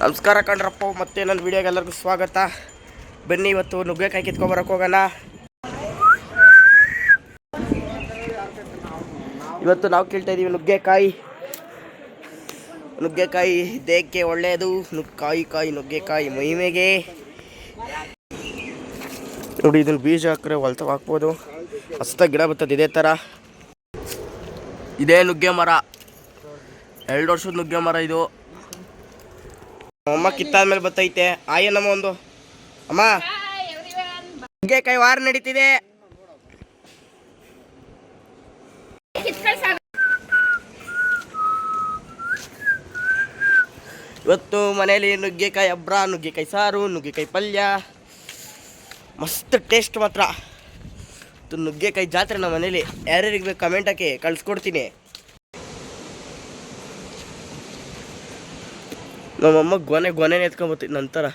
ನಮಸ್ಕಾರ ಕಣ್ರಪ್ಪ, ಮತ್ತೆ ನನ್ನ ವಿಡಿಯೋಗೆ ಎಲ್ಲರಿಗೂ ಸ್ವಾಗತ. ಬನ್ನಿ ಇವತ್ತು ನುಗ್ಗೆಕಾಯಿ ಕಿತ್ಕೊಬರಕ್ಕೆ ಹೋಗೋಣ. ಇವತ್ತು ನಾವು ಕೇಳ್ತಾ ಇದ್ದೀವಿ ನುಗ್ಗೆಕಾಯಿ ದೇಹಕ್ಕೆ ಒಳ್ಳೆಯದು. ನುಗ್ಗೆಕಾಯಿ ಮೈಮೆಗೆ. ನೋಡಿ, ಇದನ್ನು ಬೀಜ ಹಾಕ್ರೆ ಹೊಲ್ತವ ಹಾಕ್ಬೋದು. ಹೊಸ್ದಾಗಿ ಗಿಡ ಬರ್ತದೆ ಇದೇ ಥರ. ಇದೇ ನುಗ್ಗೆ ಮರ, 2 ವರ್ಷದ ನುಗ್ಗೆ ಮರ ಇದು. ಅಮ್ಮ ಕಿತ್ತಾದ್ಮೇಲೆ ಬತ್ತೈತೆ. ನಮ್ಮ ಒಂದು ಅಮ್ಮ ನುಗ್ಗೆಕಾಯಿ ವಾರ ನಡೀತಿದೆ. ಇವತ್ತು ಮನೇಲಿ ನುಗ್ಗೆಕಾಯಿ ಹಬ್ಬ, ನುಗ್ಗೆಕಾಯಿ ಸಾರು, ನುಗ್ಗೆಕಾಯಿ ಪಲ್ಯ, ಮಸ್ತ್ ಟೇಸ್ಟ್ ಮಾತ್ರ. ನುಗ್ಗೆಕಾಯಿ ಜಾತ್ರೆ ನಮ್ಮ ಮನೇಲಿ. ಯಾರ್ಯಾರಿಗೆ ಬೇಕು ಕಮೆಂಟ್ ಹಾಕಿ, ಕಳಿಸ್ಕೊಡ್ತೀನಿ. ನಮ್ಮಮ್ಮ ಗೊನೆ ಎತ್ಕೊಂಬತ್ತೀನಿ ನಂತರ.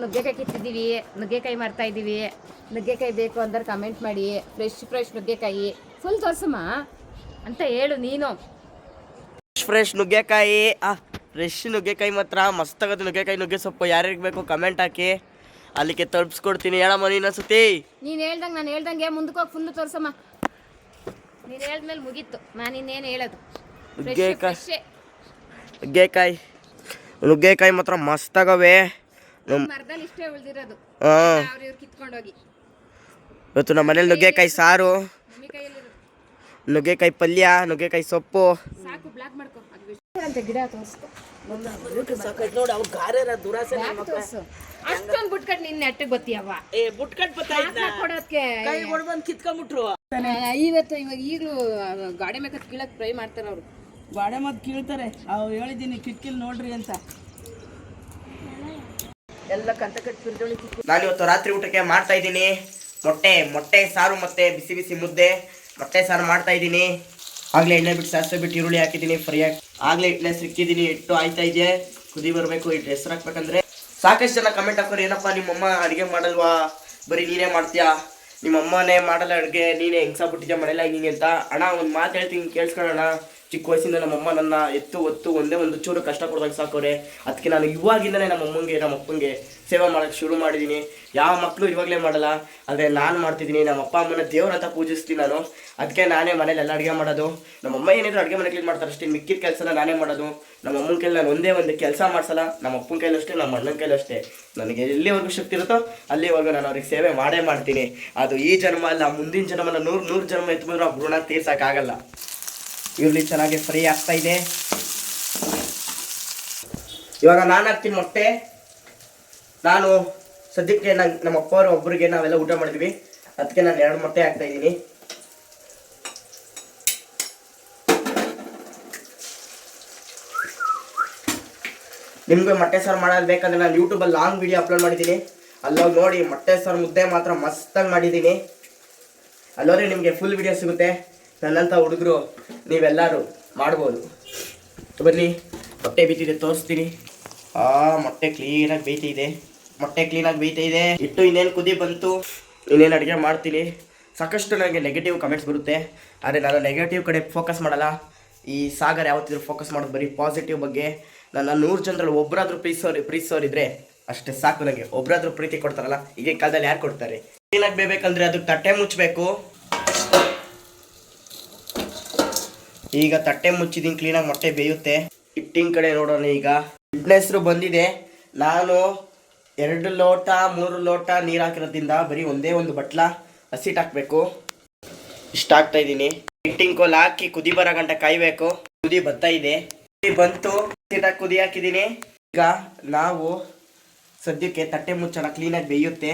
ನುಗ್ಗೆಕಾಯಿ ಕಿತ್ತಿದ್ದೀವಿ, ನುಗ್ಗೆಕಾಯಿ ಮಾಡ್ತಾ ಇದ್ದೀವಿ. ನುಗ್ಗೆಕಾಯಿ ಬೇಕು ಅಂದ್ರೆ ಕಮೆಂಟ್ ಮಾಡಿ. ಫ್ರೆಶ್ ನುಗ್ಗೆಕಾಯಿ ಫುಲ್ ತೋರ್ಸಮ್ಮ ಅಂತ ಹೇಳು ನೀನು. ಫ್ರೆಶ್ ನುಗ್ಗೆಕಾಯಿ ಮಾತ್ರ ಮಸ್ತ್ ಆಗುತ್ತೆ. ನುಗ್ಗೆ ಸೊಪ್ಪು ಯಾರ್ಯಾರಿಗೆ ಬೇಕು ಕಮೆಂಟ್ ಹಾಕಿ, ಅಲ್ಲಿಗೆ ತಲುಪಿಸ್ಕೊಡ್ತೀನಿ. ಹೇಳಮ್ಮ ನೀನು ಅನ್ಸುತ್ತಿ. ನೀನು ನಾನು ಹೇಳ್ದಂಗೆ ಮುಂದಕ್ಕೆ ಹೋಗಿ ಫುಲ್ ತೋರ್ಸಮ್ಮ. ನೀನು ಹೇಳ್ದ್ಮೇಲೆ ಮುಗೀತು, ನಾನು ಇನ್ನೇನು ಹೇಳೋದು. ನುಗ್ಗೆಕಾಯಿ ಮಾತ್ರ ಮಸ್ತ್ ಆಗವೆ. ಮರದಲ್ಲಿ ಇಷ್ಟೇ ಉಳಿದಿರೋದು, ಇವ್ರು ಕಿತ್ಕೊಂಡೋಗಿ. ಇವತ್ತು ನಮ್ಮ ಮನೇಲಿ ನುಗ್ಗೆಕಾಯಿ ಸಾರು, ನುಗ್ಗೆಕಾಯಿ ಪಲ್ಯ, ನುಗ್ಗೆಕಾಯಿ ಸೊಪ್ಪು. ಸಾಕು, ಬ್ಲಾಕ್ ಮಾಡ್ಕೊ. ಗಿಡ ತೋರಿಸ್ಕೊ. ಅಷ್ಟೊಂದು ಬುಟ್ಕಟ್ ನಿನ್ನ ನೆಟ್ಟಿಗೆ ಬತ್ತೀಯವ್ವ. ಕೊಡೋದಕ್ಕೆ ಇವಾಗ ಈಗಲೂ ಗಾಡಿ ಮೇಕತ್ ಕೀಳಕ್ ಟ್ರೈ ಮಾಡ್ತಾರೆ ಅವರು. ಗಾಡೆ ಮತ್ ಕೀಳ್ತಾರೆ. ಅವ್ರು ಹೇಳಿದ್ದೀನಿ ಕಿಟ್ಕಿಲ್ ನೋಡ್ರಿ ಅಂತ. ಎಲ್ಲ ಕಂತ ಕಟ್ಬಿಡ್ದೊಳಿ. ನಾನು ಇವತ್ತು ರಾತ್ರಿ ಊಟಕ್ಕೆ ಮಾಡ್ತಾ ಇದ್ದೀನಿ ಮೊಟ್ಟೆ ಸಾರು ಮತ್ತೆ ಬಿಸಿ ಬಿಸಿ ಮುದ್ದೆ. ಮೊಟ್ಟೆ ಸಾರು ಮಾಡ್ತಾ ಇದ್ದೀನಿ. ಆಗ್ಲೇ ಎಣ್ಣೆ ಬಿಟ್ಟು ಸಾಸಿವೆ ಬಿಟ್ಟು ಈರುಳ್ಳಿ ಹಾಕಿದ್ದೀನಿ ಫ್ರೈಯಾಗಿ. ಆಗ್ಲೇ ಇಡ್ಲೆ ಸಿಕ್ಕಿದ್ದೀನಿ. ಇಟ್ಟು ಆಯ್ತಾ ಇದೆ, ಕುದಿ ಬರಬೇಕು. ಇಟ್ಟು ಹೆಸರು ಹಾಕ್ಬೇಕಂದ್ರೆ ಸಾಕಷ್ಟು ಜನ ಕಮೆಂಟ್ ಹಾಕೋರು, ಏನಪ್ಪ ನಿಮ್ಮಮ್ಮ ಅಡುಗೆ ಮಾಡಲ್ವಾ, ಬರೀ ನೀನೇ ಮಾಡ್ತೀಯಾ, ನಿಮ್ಮಮ್ಮನೇ ಮಾಡಲ್ಲ ಅಡುಗೆ, ನೀನೇ ಹೆಂಗ್ಸಾಗ್ಬಿಟ್ಟಿದ್ಯಾ ಮನೆಯಲ್ಲ ಹಿಂಗೆ ಅಂತ. ಅಣ್ಣ ಒಂದು ಮಾತು ಹೇಳ್ತೀನಿ, ಕೇಳಿಸ್ಕೊಳ್ಳೋಣ. ಚಿಕ್ಕ ವಯಸ್ಸಿಂದ ನಮ್ಮಮ್ಮ ನನ್ನ ಒತ್ತು ಒಂದೇ ಒಂದು ಚೂರು ಕಷ್ಟ ಕೊಡ್ದಾಗ ಸಾಕೋರೆ. ಅದಕ್ಕೆ ನಾನು ಇವಾಗಿಂದನೇ ನಮ್ಮ ಅಪ್ಪಂಗೆ ಸೇವೆ ಮಾಡೋಕ್ಕೆ ಶುರು ಮಾಡಿದ್ದೀನಿ. ಯಾವ ಮಕ್ಕಳು ಇವಾಗಲೇ ಮಾಡಲ್ಲ, ಆದರೆ ನಾನು ಮಾಡ್ತಿದ್ದೀನಿ. ನಮ್ಮ ಅಪ್ಪ ಅಮ್ಮನ ದೇವ್ರಂತ ಪೂಜಿಸ್ತೀನಿ ನಾನು. ಅದಕ್ಕೆ ನಾನೇ ಮನೇಲಿ ಎಲ್ಲ ಅಡುಗೆ ಮಾಡೋದು. ನಮ್ಮಮ್ಮ ಏನಿದ್ರು ಅಡುಗೆ ಮನೆ ಕ್ಲೀನ್ ಮಾಡ್ತಾರೆ ಅಷ್ಟೇ, ಮಿಕ್ಕಿದ ಕೆಲಸನ ನಾನೇ ಮಾಡೋದು. ನಮ್ಮ ಅಮ್ಮನ ಕೈಲಿ ನಾನು ಒಂದೇ ಒಂದು ಕೆಲಸ ಮಾಡಿಸಲ್ಲ. ನಮ್ಮ ಅಪ್ಪನ ಕೈಲೂ ಅಷ್ಟೇ, ನಮ್ಮ ಅಣ್ಣನ ಕೈಲೂ ಅಷ್ಟೇ. ನನಗೆ ಎಲ್ಲಿವರೆಗೂ ಶಕ್ತಿ ಇರುತ್ತೋ ಅಲ್ಲಿವರೆಗೂ ನಾನು ಅವ್ರಿಗೆ ಸೇವೆ ಮಾಡೇ ಮಾಡ್ತೀನಿ. ಅದು ಈ ಜನ್ಮ ಅಲ್ಲ, ಮುಂದಿನ ಜನ್ಮನ 100 ಜನ್ಮ ಎತ್ಬಿದ್ರು ಆ ಋಣ ತೀರ್ಸೋಕ್ಕಾಗಲ್ಲ. ಈರುಳ್ಳಿ ಚೆನ್ನಾಗಿ ಫ್ರೈ ಆಗ್ತಾ ಇದೆ. ಇವಾಗ ನಾನು ಹಾಕ್ತೀನಿ ಮೊಟ್ಟೆ. ನಾನು ಸದ್ಯಕ್ಕೆ ನಮ್ಮ ಅಪ್ಪವರು ಒಬ್ಬರಿಗೆ ನಾವೆಲ್ಲ ಊಟ ಮಾಡಿದ್ವಿ, ಅದಕ್ಕೆ ನಾನು 2 ಮೊಟ್ಟೆ ಹಾಕ್ತಾ ಇದ್ದೀನಿ. ನಿಮ್ಗೆ ಮೊಟ್ಟೆ ಸಾರು ಮಾಡೋದು ಬೇಕಂದ್ರೆ ನಾನು ಯೂಟ್ಯೂಬಲ್ಲಿ ಲಾಂಗ್ ವಿಡಿಯೋ ಅಪ್ಲೋಡ್ ಮಾಡಿದ್ದೀನಿ, ಅಲ್ಲೋಗಿ ನೋಡಿ. ಮೊಟ್ಟೆ ಸಾರು ಮುದ್ದೆ ಮಾತ್ರ ಮಸ್ತಾಗಿ ಮಾಡಿದ್ದೀನಿ. ಅಲ್ಲೋದ್ರೆ ನಿಮಗೆ ಫುಲ್ ವಿಡಿಯೋ ಸಿಗುತ್ತೆ. ನನ್ನಂಥ ಹುಡುಗರು ನೀವೆಲ್ಲರೂ ಮಾಡ್ಬೋದು. ಬನ್ನಿ, ಮೊಟ್ಟೆ ಬೇಯ್ತಿದೆ ತೋರಿಸ್ತೀನಿ. ಮೊಟ್ಟೆ ಕ್ಲೀನಾಗಿ ಬೇಯ್ತಿದೆ. ಇಟ್ಟು ಇನ್ನೇನು ಕುದಿ ಬಂತು, ಇನ್ನೇನು ಅಡುಗೆ ಮಾಡ್ತೀನಿ. ಸಾಕಷ್ಟು ನನಗೆ ನೆಗೆಟಿವ್ ಕಮೆಂಟ್ಸ್ ಬರುತ್ತೆ, ಆದರೆ ನಾನು ನೆಗೆಟಿವ್ ಕಡೆ ಫೋಕಸ್ ಮಾಡಲ್ಲ. ಈ ಸಾಗರ್ ಯಾವತ್ತಿದ್ರು ಫೋಕಸ್ ಮಾಡೋದು ಬರೀ ಪಾಸಿಟಿವ್ ಬಗ್ಗೆ. ನನ್ನ 100 ಜನರಲ್ಲಿ ಒಬ್ಬರಾದ್ರೂ ಪ್ರೀತಿಸೋರಿದ್ರೆ ಅಷ್ಟೇ ಸಾಕು ನನಗೆ. ಒಬ್ಬರಾದ್ರೂ ಪ್ರೀತಿ ಕೊಡ್ತಾರಲ್ಲ, ಈಗಿನ ಕಾಲದಲ್ಲಿ ಯಾರು ಕೊಡ್ತಾರೆ? ಕ್ಲೀನಾಗಿ ಬೇಯಬೇಕಂದ್ರೆ ಅದಕ್ಕೆ ತಟ್ಟೆ ಮುಚ್ಚಬೇಕು. ಈಗ ತಟ್ಟೆ ಮುಚ್ಚಿದ್ದೀನಿ, ಕ್ಲೀನಾಗಿ ಮೊಟ್ಟೆ ಬೇಯುತ್ತೆ. ಹಿಟ್ಟಿನ ಕಡೆ ನೋಡೋಣ. ಈಗ ಹಿಟ್ಟಿನ ಹೆಸರು ಬಂದಿದೆ. ನಾನು 2 ಲೋಟ 3 ಲೋಟ ನೀರು ಹಾಕಿರೋದ್ರಿಂದ ಬರೀ ಒಂದೇ ಒಂದು ಬಟ್ಲ ಹಸಿಟ್ಟು ಹಾಕಬೇಕು. ಇಷ್ಟ ಹಾಕ್ತಾ ಇದ್ದೀನಿ. ಹಿಟ್ಟಿನ ಕೋಲ್ ಹಾಕಿ ಕುದಿ ಬರೋ ಗಂಟ ಕಾಯಬೇಕು. ಕುದಿ ಬರ್ತಾ ಇದೆ, ಕುದಿ ಬಂತು. ಹಸಿಟ್ಟಾಗಿ ಕುದಿ ಹಾಕಿದ್ದೀನಿ. ಈಗ ನಾವು ಸದ್ಯಕ್ಕೆ ತಟ್ಟೆ ಮುಚ್ಚೋಣ, ಕ್ಲೀನಾಗಿ ಬೇಯುತ್ತೆ.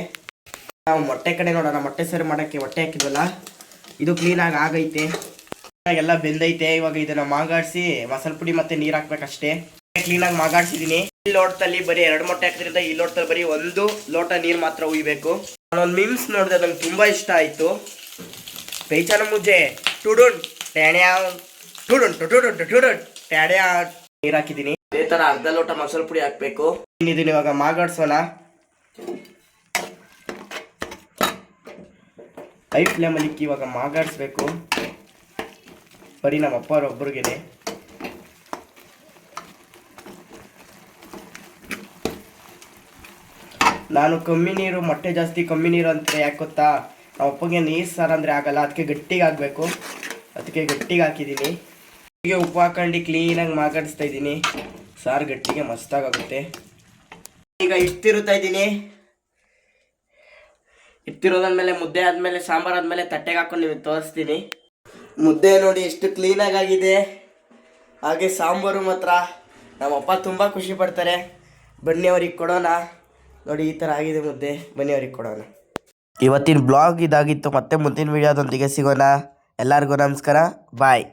ನಾವು ಮೊಟ್ಟೆ ಕಡೆ ನೋಡೋಣ. ಮೊಟ್ಟೆ ಸಾರು ಮಾಡೋಕ್ಕೆ ಮೊಟ್ಟೆ ಹಾಕಿದ್ವಲ್ಲ, ಇದು ಕ್ಲೀನಾಗಿ ಆಗೈತೆ, ಎಲ್ಲ ಬೆಂದೈತೆ. ಇವಾಗ ಇದನ್ನ ಮಾಗಾಡಿಸಿ ಮಸಾಲೆ ಪುಡಿ ಮತ್ತೆ ನೀರು ಹಾಕ್ಬೇಕಷ್ಟೇ. ಕ್ಲೀನಾಗಿ ಮಾಗಾಡ್ಸಿದ್ದೀನಿ. ಈ ಲೋಟದಲ್ಲಿ ಬರೀ 2 ಮೊಟ್ಟೆ ಹಾಕಿದ್ರಿಂದ ಈ ಲೋಟದಲ್ಲಿ ಬರೀ 1 ಲೋಟ ನೀರು ಮಾತ್ರ ಉಯ್ಬೇಕು. ನಾನೊಂದು ಮೀಮ್ಸ್ ನೋಡಿದೆ, ನಂಗೆ ತುಂಬಾ ಇಷ್ಟ ಆಯ್ತು. ಪೈಚಾನ ಮುಜ್ಜೆ ಟುಡುನ್ ಟ್ಯಾಡ್ಯಾ ನೀರು ಹಾಕಿದ್ದೀನಿ. ಅದೇ ತರ ಅರ್ಧ ಲೋಟ ಮಸಾಲೆ ಪುಡಿ ಹಾಕ್ಬೇಕು. ಇದನ್ನ ಇವಾಗ ಮಾಗಾಡ್ಸೋಣ. ಹೈ ಫ್ಲೇಮಲ್ಲಿ ಇಕ್ಕಿ ಇವಾಗ ಮಾಗಾಡಿಸ್ಬೇಕು. ಬರೀ ನಮ್ಮ ಅಪ್ಪ ಒಬ್ಬರಿಗೇನೆ. ನಾನು ಕಮ್ಮಿ ನೀರು ಮೊಟ್ಟೆ ಜಾಸ್ತಿ ಕಮ್ಮಿ ನೀರು ಅಂತ ಯಾಕೆ ಗೊತ್ತಾ, ನಮ್ಮ ಅಪ್ಪಗೆ ನೀರು ಸಾರು ಅಂದರೆ ಆಗಲ್ಲ, ಅದಕ್ಕೆ ಗಟ್ಟಿಗೆ ಹಾಕಬೇಕು. ಅದಕ್ಕೆ ಗಟ್ಟಿಗೆ ಹಾಕಿದ್ದೀನಿ. ಹೀಗೆ ಉಪ್ಪು ಹಾಕೊಂಡು ಕ್ಲೀನಾಗಿ ಮಾಗಾಡಿಸ್ತಾ ಇದ್ದೀನಿ. ಸಾರು ಗಟ್ಟಿಗೆ ಮಸ್ತಾಗುತ್ತೆ. ಈಗ ಇಷ್ಟಿರುತ್ತಾ ಇದ್ದೀನಿ. ಇಟ್ಟಿರೋದಾದ್ಮೇಲೆ ಮುದ್ದೆ ಆದಮೇಲೆ ಸಾಂಬಾರು ಆದಮೇಲೆ ತಟ್ಟೆಗೆ ಹಾಕೊಂಡು ನಿಮಗೆ ತೋರಿಸ್ತೀನಿ. ಮುದ್ದೆ ನೋಡಿ ಎಷ್ಟು ಕ್ಲೀನಾಗಿ ಆಗಿದೆ. ಹಾಗೆ ಸಾಂಬಾರು ಮಾತ್ರ ನಮ್ಮಪ್ಪ ತುಂಬ ಖುಷಿ ಪಡ್ತಾರೆ. ಬನ್ನಿ ಅವ್ರಿಗೆ ಕೊಡೋಣ. ನೋಡಿ ಈ ಥರ ಆಗಿದೆ ಮುದ್ದೆ, ಬನ್ನಿ ಅವ್ರಿಗೆ ಕೊಡೋಣ. ಇವತ್ತಿನ ಬ್ಲಾಗ್ ಇದಾಗಿತ್ತು. ಮತ್ತೆ ಮುಂದಿನ ವಿಡಿಯೋದೊಂದಿಗೆ ಸಿಗೋಣ. ಎಲ್ಲರಿಗೂ ನಮಸ್ಕಾರ, ಬಾಯ್.